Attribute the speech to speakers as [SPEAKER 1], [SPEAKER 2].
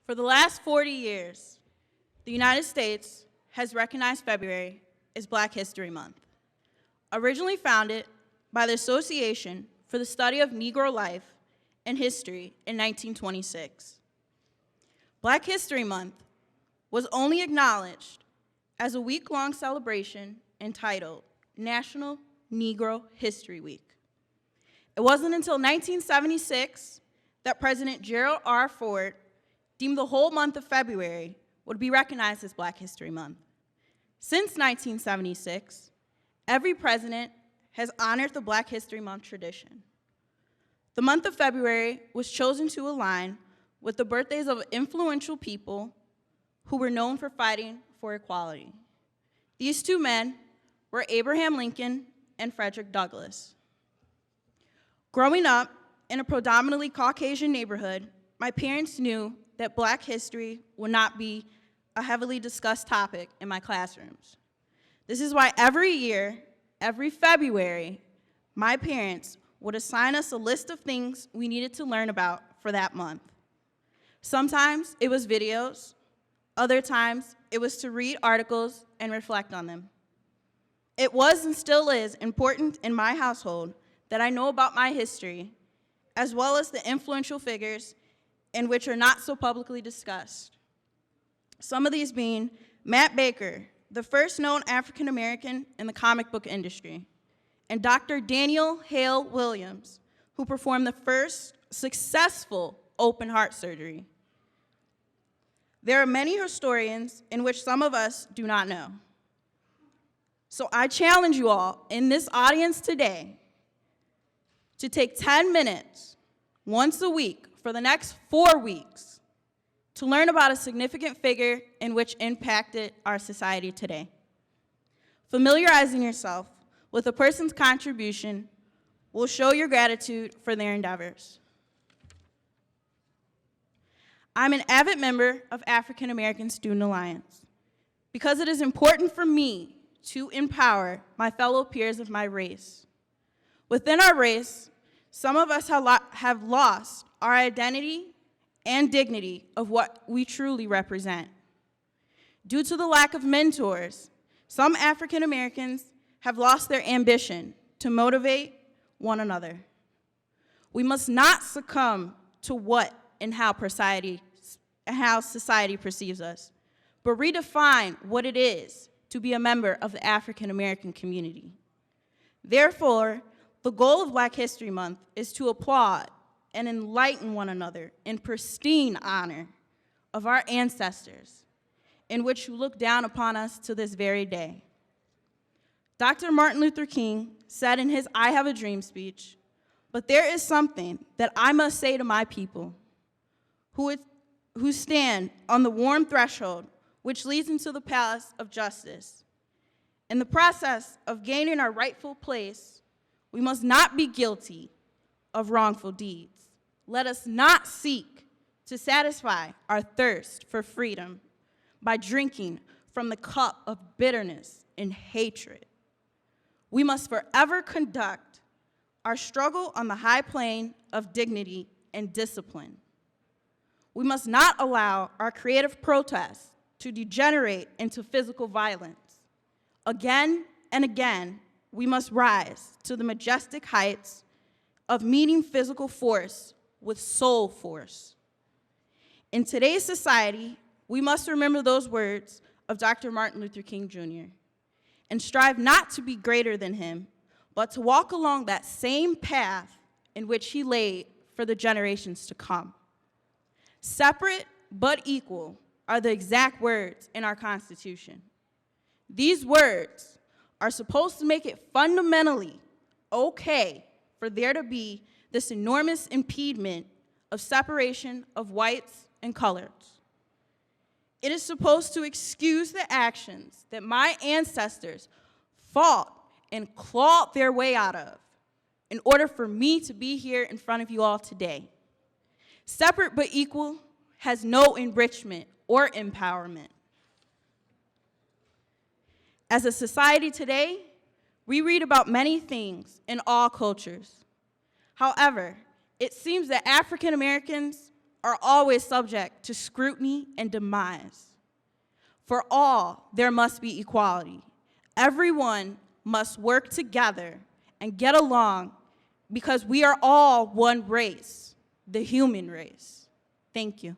[SPEAKER 1] For the last 40 years, the United States has recognized February as Black History Month. Originally founded by the Association for the Study of Negro Life and History in 1926. Black History Month was only acknowledged as a week-long celebration entitled National Negro History Week. It wasn't until 1976 that President Gerald R. Ford deemed the whole month of February would be recognized as Black History Month. Since 1976, every president has honored the Black History Month tradition. The month of February was chosen to align with the birthdays of influential people who were known for fighting for equality. These two men were Abraham Lincoln and Frederick Douglass. Growing up in a predominantly Caucasian neighborhood, my parents knew that Black history would not be a heavily discussed topic in my classrooms. This is why every year, every February, my parents would assign us a list of things we needed to learn about for that month. Sometimes it was videos, other times it was to read articles and reflect on them. It was and still is important in my household that I know about my history, as well as the influential figures in which are not so publicly discussed. Some of these being Matt Baker, the first known African American in the comic book industry, and Dr. Daniel Hale Williams, who performed the first successful open heart surgery. There are many historians in which some of us do not know. So I challenge you all in this audience today to take 10 minutes once a week for the next 4 weeks to learn about a significant figure in which impacted our society today. Familiarizing yourself with a person's contribution will show your gratitude for their endeavors. I'm an avid member of African American Student Alliance because it is important for me to empower my fellow peers of my race. Within our race, some of us have lost our identity and dignity of what we truly represent. Due to the lack of mentors, some African Americans have lost their ambition to motivate one another. We must not succumb to what and how society perceives us, but redefine what it is to be a member of the African American community. Therefore, the goal of Black History Month is to applaud and enlighten one another in pristine honor of our ancestors, in which you look down upon us to this very day. Dr. Martin Luther King said in his I Have a Dream speech, "But there is something that I must say to my people who stand on the warm threshold which leads into the palace of justice. In the process of gaining our rightful place, we must not be guilty of wrongful deeds. Let us not seek to satisfy our thirst for freedom by drinking from the cup of bitterness and hatred. We must forever conduct our struggle on the high plane of dignity and discipline. We must not allow our creative protests to degenerate into physical violence. Again and again, we must rise to the majestic heights of meeting physical force with soul force. In today's society, we must remember those words of Dr. Martin Luther King Jr. and strive not to be greater than him, but to walk along that same path in which he laid for the generations to come. Separate but equal are the exact words in our Constitution. These words are supposed to make it fundamentally okay for there to be this enormous impediment of separation of whites and coloreds. It is supposed to excuse the actions that my ancestors fought and clawed their way out of in order for me to be here in front of you all today. Separate but equal has no enrichment or empowerment. As a society today, we read about many things in all cultures. However, it seems that African Americans are always subject to scrutiny and demise. For all, there must be equality. Everyone must work together and get along because we are all one race, the human race. Thank you.